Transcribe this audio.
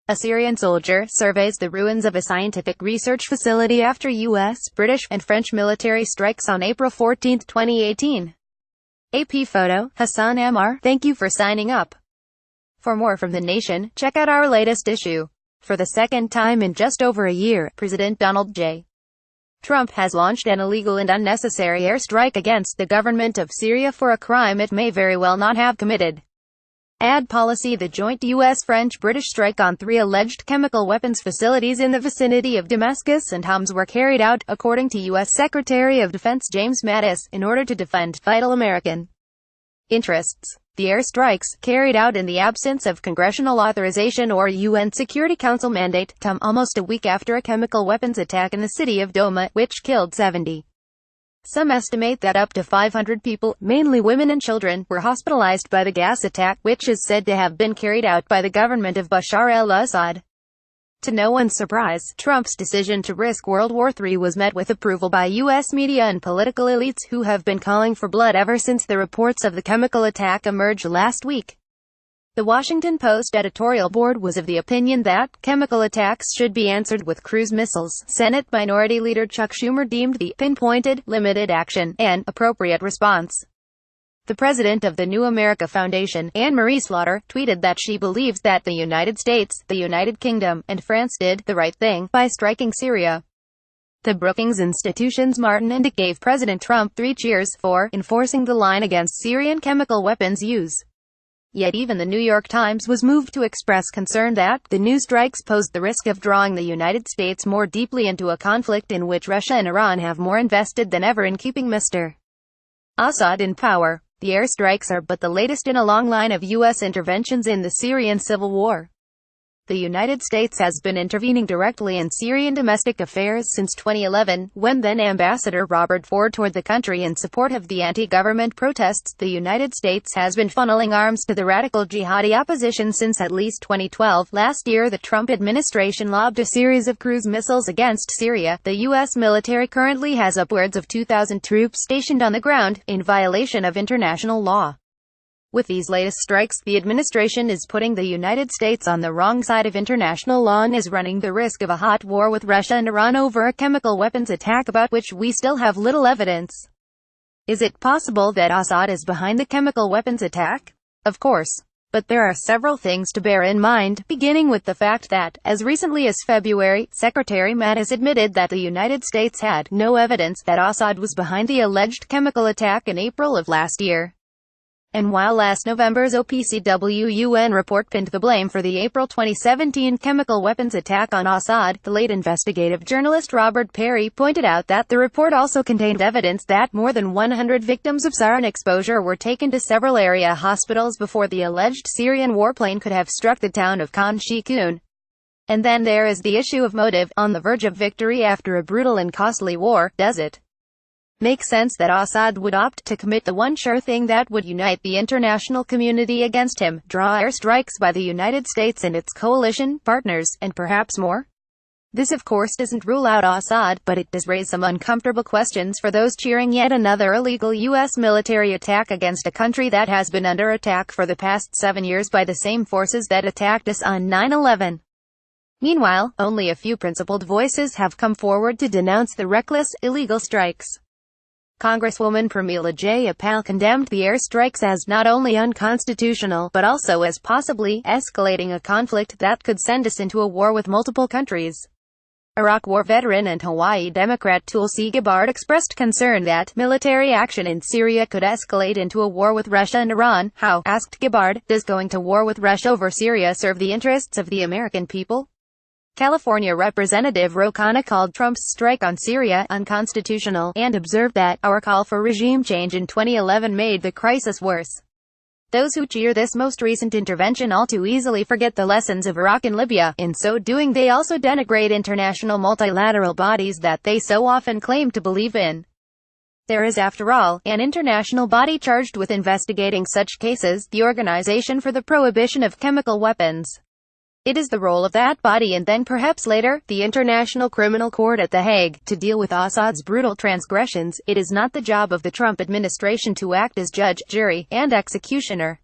A Syrian soldier surveys the ruins of a scientific research facility after U.S., British, and French military strikes on April 14, 2018. AP photo, Hassan Ammar. Thank you for signing up. For more from The Nation, check out our latest issue. For the second time in just over a year, President Donald J. Trump has launched an illegal and unnecessary airstrike against the government of Syria for a crime it may very well not have committed. Ad policy. The joint U.S.-French-British strike on 3 alleged chemical weapons facilities in the vicinity of Damascus and Homs were carried out, according to U.S. Secretary of Defense James Mattis, in order to defend vital American interests. The airstrikes, carried out in the absence of congressional authorization or UN Security Council mandate, come almost a week after a chemical weapons attack in the city of Douma, which killed 70. Some estimate that up to 500 people, mainly women and children, were hospitalized by the gas attack, which is said to have been carried out by the government of Bashar al-Assad. To no one's surprise, Trump's decision to risk World War III was met with approval by U.S. media and political elites who have been calling for blood ever since the reports of the chemical attack emerged last week. The Washington Post editorial board was of the opinion that chemical attacks should be answered with cruise missiles. Senate Minority Leader Chuck Schumer deemed the pinpointed, limited action an appropriate response. The president of the New America Foundation, Anne-Marie Slaughter, tweeted that she believes that the United States, the United Kingdom, and France did the right thing by striking Syria. The Brookings Institution's Martin Indyk gave President Trump 3 cheers for enforcing the line against Syrian chemical weapons use. Yet even the New York Times was moved to express concern that the new strikes posed the risk of drawing the United States more deeply into a conflict in which Russia and Iran have more invested than ever in keeping Mr. Assad in power. The airstrikes are but the latest in a long line of U.S. interventions in the Syrian civil war. The United States has been intervening directly in Syrian domestic affairs since 2011, when then-Ambassador Robert Ford toured the country in support of the anti-government protests. The United States has been funneling arms to the radical jihadi opposition since at least 2012. Last year, the Trump administration lobbed a series of cruise missiles against Syria. The U.S. military currently has upwards of 2,000 troops stationed on the ground, in violation of international law. With these latest strikes, the administration is putting the United States on the wrong side of international law and is running the risk of a hot war with Russia and Iran over a chemical weapons attack about which we still have little evidence. Is it possible that Assad is behind the chemical weapons attack? Of course. But there are several things to bear in mind, beginning with the fact that, as recently as February, Secretary Mattis admitted that the United States had no evidence that Assad was behind the alleged chemical attack in April of last year. And while last November's OPCW-UN report pinned the blame for the April 2017 chemical weapons attack on Assad, the late investigative journalist Robert Perry pointed out that the report also contained evidence that more than 100 victims of sarin exposure were taken to several area hospitals before the alleged Syrian warplane could have struck the town of Khan Sheikhoun. And then there is the issue of motive. On the verge of victory after a brutal and costly war, does it make sense that Assad would opt to commit the one sure thing that would unite the international community against him, draw airstrikes by the United States and its coalition partners, and perhaps more? This of course doesn't rule out Assad, but it does raise some uncomfortable questions for those cheering yet another illegal U.S. military attack against a country that has been under attack for the past 7 years by the same forces that attacked us on 9/11. Meanwhile, only a few principled voices have come forward to denounce the reckless, illegal strikes. Congresswoman Pramila Jayapal condemned the airstrikes as not only unconstitutional, but also as possibly escalating a conflict that could send us into a war with multiple countries. Iraq War veteran and Hawaii Democrat Tulsi Gabbard expressed concern that military action in Syria could escalate into a war with Russia and Iran. How, asked Gabbard, does going to war with Russia over Syria serve the interests of the American people? California Representative Ro Khanna called Trump's strike on Syria unconstitutional, and observed that our call for regime change in 2011 made the crisis worse. Those who cheer this most recent intervention all too easily forget the lessons of Iraq and Libya. In so doing, they also denigrate international multilateral bodies that they so often claim to believe in. There is, after all, an international body charged with investigating such cases, the Organization for the Prohibition of Chemical Weapons. It is the role of that body and then perhaps later, the International Criminal Court at The Hague, to deal with Assad's brutal transgressions. It is not the job of the Trump administration to act as judge, jury, and executioner.